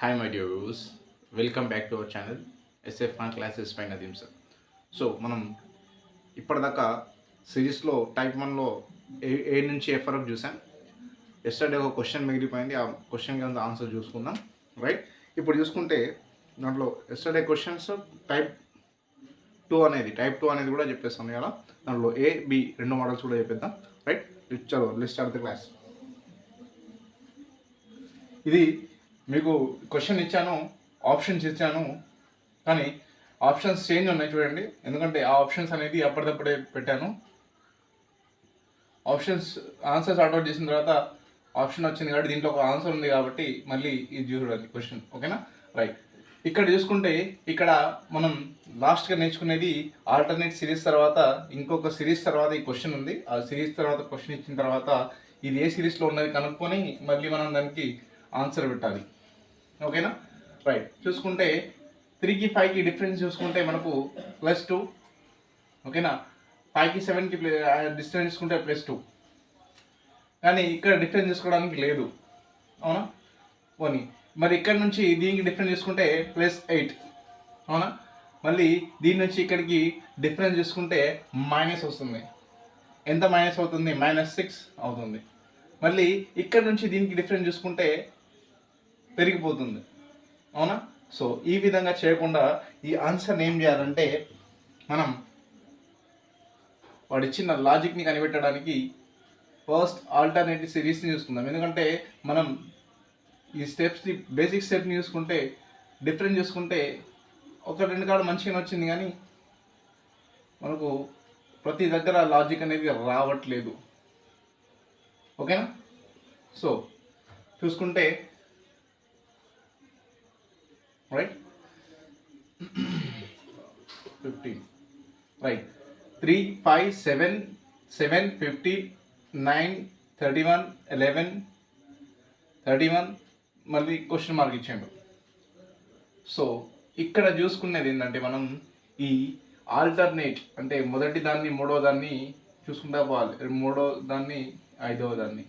Hi, my dear viewers. Welcome back to our channel, SF Fun Classes by Nadeem sir. So మనం ఇప్పటిదాకా సిరీస్లో type 1లో ఏ నుంచి F వరకు చూసాం. ఎస్టర్డే ఒక క్వశ్చన్ మిగిలిపోయింది, ఆ క్వశ్చన్ కింద ఆన్సర్ చూసుకుందాం. రైట్, ఇప్పుడు చూసుకుంటే దాంట్లో ఎస్టర్డే క్వశ్చన్స్ టైప్ 2 అనేది కూడా చెప్పేస్తాను కదా. దాంట్లో ఏ బి రెండు మోడల్స్ కూడా చెప్పేద్దాం. రైట్, చలో లెట్స్ స్టార్ట్ ది క్లాస్. ఇది మీకు క్వశ్చన్ ఇచ్చాను, ఆప్షన్స్ ఇచ్చాను, కానీ ఆప్షన్స్ చేంజ్ ఉన్నాయి చూడండి. ఎందుకంటే ఆ ఆప్షన్స్ అనేది అప్పటిదప్పుడే పెట్టాను. ఆప్షన్స్ ఆన్సర్స్ అవుట్ చేసిన తర్వాత ఆప్షన్ వచ్చింది కాబట్టి దీంట్లో ఒక ఆన్సర్ ఉంది కాబట్టి మళ్ళీ ఇది చూడాలి క్వశ్చన్. ఓకేనా? రైట్, ఇక్కడ చూసుకుంటే ఇక్కడ మనం లాస్ట్గా నేర్చుకునేది ఆల్టర్నేట్ సిరీస్ తర్వాత ఇంకొక సిరీస్ తర్వాత ఈ క్వశ్చన్ ఉంది. ఆ సిరీస్ తర్వాత క్వశ్చన్ ఇచ్చిన తర్వాత ఇది ఏ సిరీస్లో ఉన్నది కనుక్కొని మళ్ళీ మనం దానికి ఆన్సర్ పెట్టాలి. ఓకేనా? రైట్, చూసుకుంటే 3కి 5కి డిఫరెన్స్ చూసుకుంటే మనకు +2. ఓకేనా? 5కి 7కి డిస్టెన్స్ చూసుకుంటే +2, కానీ ఇక్కడ డిఫరెన్స్ చూసుకోవడానికి లేదు. అవునా? పోనీ మరి ఇక్కడ నుంచి దీనికి డిఫరెన్స్ చూసుకుంటే +8. అవునా? మళ్ళీ దీని నుంచి ఇక్కడికి డిఫరెన్స్ చూసుకుంటే మైనస్ వస్తుంది. ఎంత మైనస్ అవుతుంది? -6 అవుతుంది. మళ్ళీ ఇక్కడ నుంచి దీనికి డిఫరెన్స్ చూసుకుంటే పెరిగిపోతుంది. అవునా? సో ఈ విధంగా చేయకుండా ఈ ఆన్సర్ని ఏం చేయాలంటే మనం వాడి ఇచ్చిన లాజిక్ని కనిపెట్టడానికి ఫస్ట్ ఆల్టర్నేటివ్ సిరీస్ని చూసుకుందాం. ఎందుకంటే మనం ఈ స్టెప్స్ని బేసిక్ స్టెప్ని చూసుకుంటే డిఫరెన్స్ చూసుకుంటే ఒక రెండు కాడ మంచిగానే వచ్చింది, కానీ మనకు ప్రతి దగ్గర లాజిక్ అనేది రావట్లేదు. ఓకేనా? సో చూసుకుంటే రైట్ 15 రైట్ 3, 5, 7, 15, 9, 31, 11, 31 మళ్ళీ క్వశ్చన్ మార్క్ ఇచ్చాడు. సో ఇక్కడ చూసుకునేది ఏంటంటే మనం ఈ ఆల్టర్నేట్ అంటే మొదటి దాన్ని మూడో దాన్ని చూసుకుంటా పోవాలి, మూడో దాన్ని ఐదవ దాన్ని.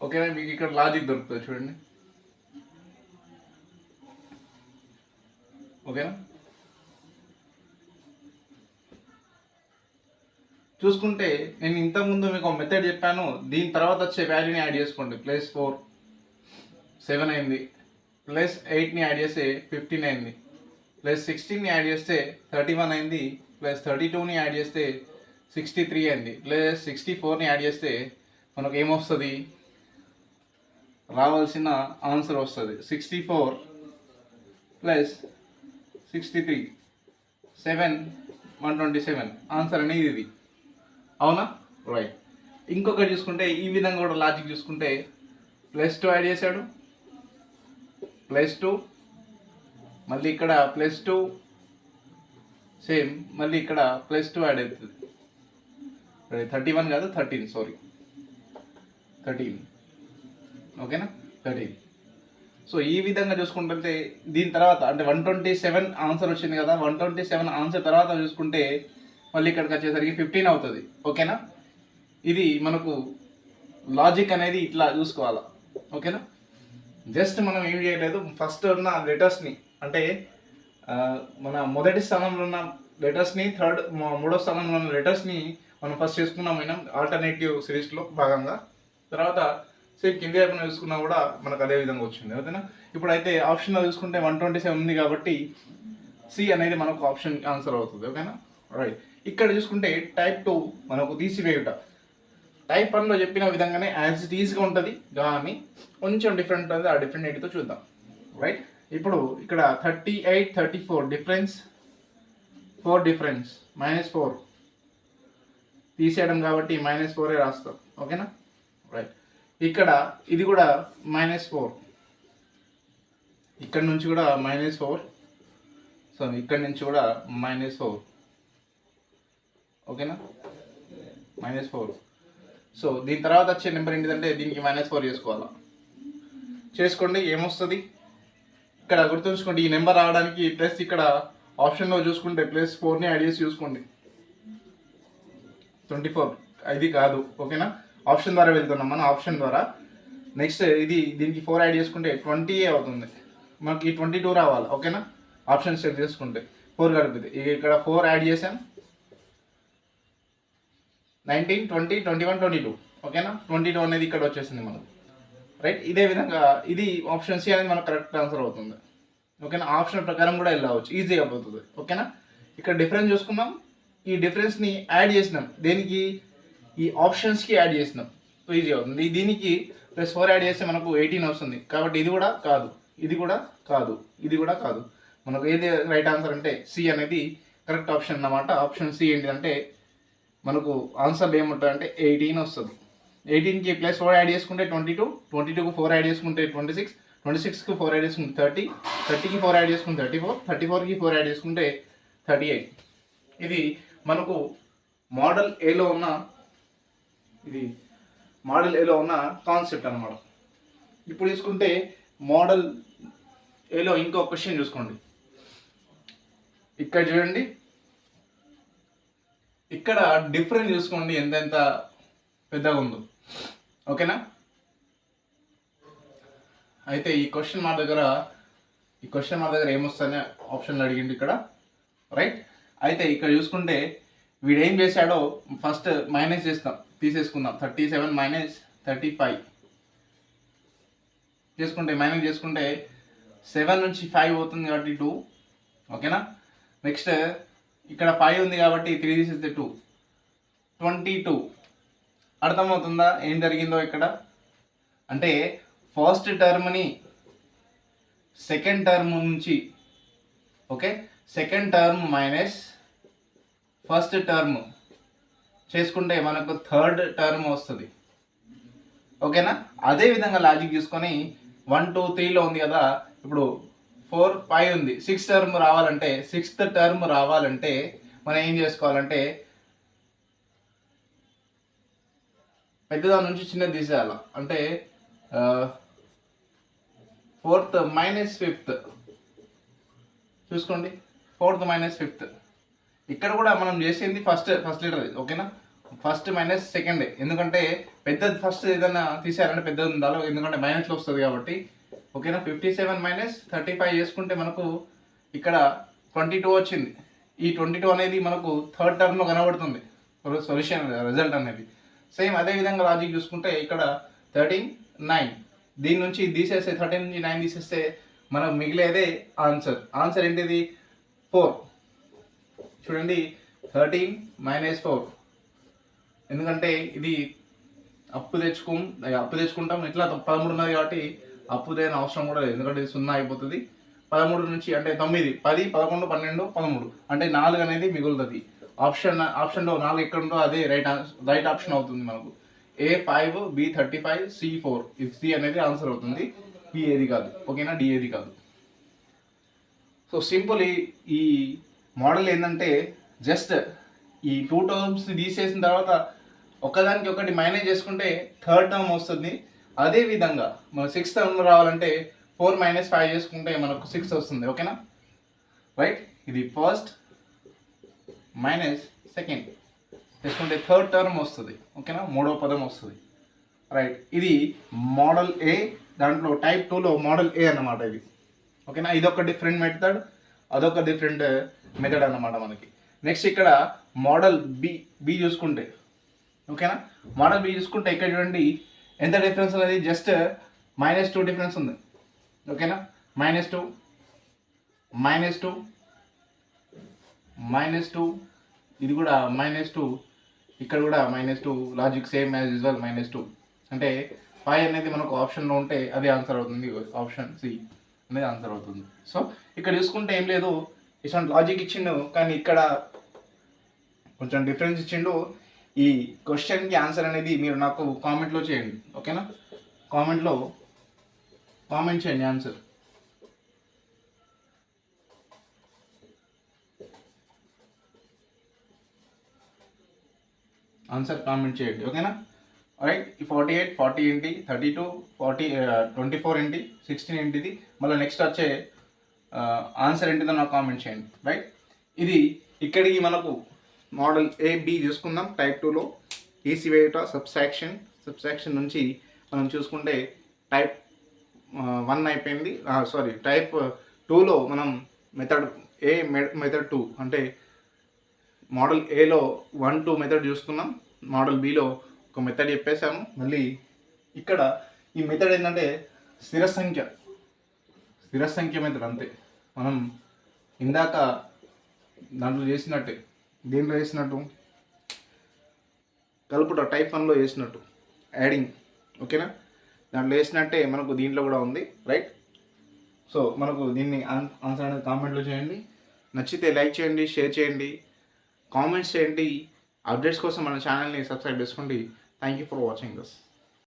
ఓకేనా? మీకు ఇక్కడ లాజిక్ దొరుకుతుంది చూడండి. ఓకేనా? చూసుకుంటే నేను ఇంతకుముందు మీకు ఒక మెథడ్ చెప్పాను, దీని తర్వాత వచ్చే వాల్యూని యాడ్ చేసుకోండి. +4 7 అయింది, +8ని యాడ్ చేస్తే 15 అయింది, +16ని యాడ్ చేస్తే 31 అయింది, +32ని యాడ్ చేస్తే 63 అయింది, +64ని యాడ్ చేస్తే మనకు ఏమొస్తుంది? రావాల్సిన ఆన్సర్ వస్తుంది 64 + 63 7 127 ఆన్సర్ అనేది ఇది. అవునా? రైట్, ఇంకొకటి చూసుకుంటే ఈ విధంగా కూడా లాజిక్ చూసుకుంటే +2 యాడ్ చేశాడు, +2 మళ్ళీ ఇక్కడ +2 సేమ్, మళ్ళీ ఇక్కడ +2 యాడ్ అవుతుంది. 31 కాదు 13, సారీ 13. ఓకేనా? 13. సో ఈ విధంగా చూసుకుంటే దీని తర్వాత అంటే 127 ఆన్సర్ వచ్చింది కదా, 127 ఆన్సర్ తర్వాత చూసుకుంటే మళ్ళీ ఇక్కడికి వచ్చేసరికి 15 అవుతుంది. ఓకేనా? ఇది మనకు లాజిక్ అనేది ఇట్లా చూసుకోవాలి. ఓకేనా? జస్ట్ మనం ఏం చేయలేదు, ఫస్ట్ ఉన్న లెటర్స్ని అంటే మన మొదటి స్థానంలో ఉన్న లెటర్స్ని మూడో స్థానంలో ఉన్న లెటర్స్ని మనం ఫస్ట్ చేసుకున్నాం ఆల్టర్నేటివ్ సిరీస్లో భాగంగా. తర్వాత సేమ్ కింది వైపున చూసుకున్నా కూడా మనకు అదే విధంగా వచ్చింది. ఓకేనా? ఇప్పుడైతే ఆప్షన్లో చూసుకుంటే 127 ఉంది కాబట్టి సి అనేది మనకు ఆప్షన్ ఆన్సర్ అవుతుంది. ఓకేనా? రైట్, ఇక్కడ చూసుకుంటే టైప్ 2 మనకు తీసివేయుట. టైప్ 1లో చెప్పిన విధంగానే యాజ్ ఇట్ ఈజ్గా ఉంటుంది, కానీ కొంచెం డిఫరెంట్ ఉంది. ఆ డిఫరెంట్ ఏంటితో చూద్దాం. రైట్, ఇప్పుడు ఇక్కడ 38, 34 డిఫరెన్స్, 4 డిఫరెన్స్, -4 తీసేయడం కాబట్టి -4 రాస్తాం. ఓకేనా? రైట్, ఇక్కడ ఇది కూడా -4, ఇక్కడ నుంచి కూడా -4, సో ఇక్కడ నుంచి కూడా -4. ఓకేనా? -4. సో దీని తర్వాత వచ్చే నెంబర్ ఏంటిదంటే దీనికి -4 చేసుకోవాలా. చేసుకోండి, ఏమొస్తుంది ఇక్కడ గుర్తుంచుకోండి. ఈ నెంబర్ రావడానికి ప్లస్ ఇక్కడ ఆప్షన్లో చూసుకుంటే +4ని యాడ్ చేసి చూసుకోండి. 24 ఇది కాదు. ఓకేనా? ఆప్షన్ ద్వారా వెళ్తున్నాం మనం. ఆప్షన్ ద్వారా నెక్స్ట్ దీనికి 4 యాడ్ చేసుకుంటే 20 అవుతుంది, మనకి 22 రావాలి. ఓకేనా, ఆప్షన్ చెక్ చేసుకుంటే 4 కలిపితే ఇక్కడ 4 యాడ్ చేసాం, 19, 20, 21, 22. ఓకేనా, 22 అనేది ఇక్కడ వచ్చేసింది మనకు. రైట్, ఇదే విధంగా ఇది ఆప్షన్ సి అనేది మనకు కరెక్ట్ ఆన్సర్ అవుతుంది. ఓకేనా, ఆప్షన్ ప్రకారం కూడా వెళ్ళవచ్చు, ఈజీగా అయిపోతుంది. ఓకేనా, ఇక్కడ డిఫరెన్స్ చూసుకున్నాం, ఈ డిఫరెన్స్ని యాడ్ చేసినాం, దేనికి, ఈ ఆప్షన్స్కి యాడ్ చేసినాం, సో ఈజీ అవుతుంది. దీనికి +4 యాడ్ చేస్తే మనకు 18 వస్తుంది. కాబట్టి ఇది కూడా కాదు, ఇది కూడా కాదు, ఇది కూడా కాదు. మనకు ఏది రైట్ ఆన్సర్ అంటే సి అనేది కరెక్ట్ ఆప్షన్ అన్నమాట. ఆప్షన్ సి ఏంటిదంటే మనకు ఆన్సర్ ఏముంటుంది అంటే 18 వస్తుంది. 18కి +4 యాడ్ చేసుకుంటే 22, 22కి 4 యాడ్ చేసుకుంటే 26, 26కి 4 యాడ్ చేసుకుంటే 30, 30కి 4 యాడ్ చేసుకుంటే 34, 34కి 4 యాడ్ చేసుకుంటే 38. ఇది మనకు మోడల్ ఏలో ఉన్న కాన్సెప్ట్ అన్నమాట. ఇప్పుడు చూసుకుంటే మోడల్ ఏలో ఇంకో క్వశ్చన్ చూసుకోండి. ఇక్కడ చూడండి, ఇక్కడ డిఫరెన్స్ చూసుకోండి ఎంత పెద్దగా ఉందో. ఓకేనా, అయితే ఈ క్వశ్చన్ మా దగ్గర ఏమొస్తానే ఆప్షన్లు అడిగింది ఇక్కడ. రైట్, అయితే ఇక్కడ చూసుకుంటే వీడు ఏం చేశాడో ఫస్ట్ మైనస్ తీసేసుకుందాం. 37 - 35 మైనస్ చేసుకుంటే 7 నుంచి 5 అవుతుంది కాబట్టి 2. ఓకేనా, నెక్స్ట్ ఇక్కడ 5 ఉంది కాబట్టి 3 తీసేస్తే 2, 22. అర్థమవుతుందా ఏం జరిగిందో ఇక్కడ? అంటే ఫస్ట్ టర్మ్ని సెకండ్ టర్మ్ నుంచి, okay, second term minus first term చేసుకుంటే మనకు థర్డ్ టర్మ్ వస్తుంది. ఓకేనా, అదే విధంగా లాజిక్ తీసుకొని 1, 2, 3లో ఉంది కదా, ఇప్పుడు 4, 5 ఉంది. 6th టర్మ్ రావాలంటే మనం ఏం చేసుకోవాలంటే పెద్దదాని నుంచి చిన్నది తీసేయాలి. అంటే 4th - 5th చూసుకోండి, 4th - 5th. ఇక్కడ కూడా మనం చేసింది ఫస్ట్ లీటర్. ఓకేనా, ఫస్ట్ మైనస్ సెకండ్, ఎందుకంటే పెద్దది ఫస్ట్ ఏదైనా తీసేయాలంటే పెద్దది ఉండాలి, ఎందుకంటే మైనస్లో వస్తుంది కాబట్టి. ఓకేనా, 57 - 35 చేసుకుంటే మనకు ఇక్కడ 22 వచ్చింది. ఈ 22 అనేది మనకు థర్డ్ టర్మ్లో కనబడుతుంది సొల్యూషన్ రిజల్ట్ అనేది. సేమ్ అదే విధంగా లాజిక్ చూసుకుంటే ఇక్కడ 13, 9 దీని నుంచి తీసేస్తే 13 నుంచి 9 తీసేస్తే మనకు మిగిలేదే ఆన్సర్ ఏంటిది? 4. చూడండి, 13 - 4. ఎందుకంటే ఇది అప్పు తెచ్చుకుంటాం, ఇట్లా 13 ఉన్నది కాబట్టి అప్పు దేని అవసరం కూడా లేదు, ఎందుకంటే ఇది 0 అయిపోతుంది. 13 నుంచి అంటే 9, 10, 11, 12, 13 అంటే 4 అనేది మిగులుతుంది. ఆప్షన్లో 4 ఎక్కడ ఉందో అదే రైట్ ఆప్షన్ అవుతుంది మనకు. A5, B35, C4. ఇది సి అనేది ఆన్సర్ అవుతుంది, బి ఏది కాదు. ఓకేనా, డి ఏది కాదు. So simple. ఈ మోడల్ ఏంటంటే జస్ట్ ఈ 2 టర్మ్స్ తీసేసిన తర్వాత ఒకదానికి ఒకటి మైనస్ చేసుకుంటే థర్డ్ టర్మ్ వస్తుంది. అదేవిధంగా మన 6th టర్మ్ రావాలంటే 4 - 5 చేసుకుంటే మనకు 6 వస్తుంది. ఓకేనా, రైట్. ఇది ఫస్ట్ మైనస్ సెకండ్ చేసుకుంటే థర్డ్ టర్మ్ వస్తుంది. ఓకేనా, మూడవ పదం వస్తుంది. రైట్, ఇది మోడల్ ఏ. దాంట్లో టైప్ 2లో మోడల్ ఏ అన్నమాట ఇది. ఓకేనా, ఇదొక డిఫరెంట్ మెథడ్, అదొక డిఫరెంట్ మెథడ్ అన్నమాట మనకి. నెక్స్ట్ ఇక్కడ మోడల్ బి చూసుకుంటే, ఓకేనా, మోడల్ బి చూసుకుంటే ఇక్కడ చూడండి ఎంత డిఫరెన్స్ అనేది, జస్ట్ -2 డిఫరెన్స్ ఉంది. ఓకేనా, -2, ఇది కూడా -2, ఇక్కడ కూడా -2. Logic same as usual -2. అంటే 5 అనేది మనకు ఆప్షన్లో ఉంటే అదే ఆన్సర్ అవుతుంది, ఆప్షన్ సి అనేది ఆన్సర్ అవుతుంది. సో ఇక్కడ చూసుకుంటే ఏం లేదు, ఇటువంటి లాజిక్ ఇచ్చిండు, కానీ ఇక్కడ కొంచెం డిఫరెన్స్ ఇచ్చిండు. ఈ క్వశ్చన్కి ఆన్సర్ అనేది మీరు నాకు కామెంట్లో చేయండి. ఓకేనా, కామెంట్ చేయండి ఆన్సర్ కామెంట్ చేయండి. ఓకేనా, రైట్. 48, 40 ఏంటి, 32, 40, 24 ఏంటి, 16 ఏంటిది, మళ్ళీ నెక్స్ట్ వచ్చే ఆన్సర్ ఏంటిదో నాకు కామెంట్ చేయండి. రైట్, ఇది ఇక్కడికి మనకు మోడల్ ఏ బి చూసుకుందాం. టైప్ 2లో ఈసీ వేయుట సబ్స్ట్రాక్షన్ నుంచి మనం చూసుకుంటే టైప్ 1 అయిపోయింది. సారీ, టైప్ 2లో మనం మెథడ్ ఏ, మెథడ్ 2 అంటే మోడల్ ఏలో 1, 2 మెథడ్ చూసుకున్నాం. మోడల్ బిలో ఒక మెథడ్ చెప్పేసాము. మళ్ళీ ఇక్కడ ఈ మెథడ్ ఏంటంటే స్థిర సంఖ్య మెథడ్ అంతే. మనం ఇందాక దాంట్లో చేసినట్టే, దీంట్లో చేసినట్టు కలుపుట టైప్ 1లో చేసినట్టు యాడింగ్, ఓకేనా? దాంట్లో వేసినట్టే మనకు దీంట్లో కూడా ఉంది, రైట్? సో మనకు దీన్ని ఆన్సర్ అనేది కామెంట్లో చేయండి. నచ్చితే లైక్ చేయండి, షేర్ చేయండి, కామెంట్స్ చేయండి. అప్డేట్స్ కోసం మన ఛానల్ని సబ్స్క్రైబ్ చేసుకోండి. Thank you for watching this.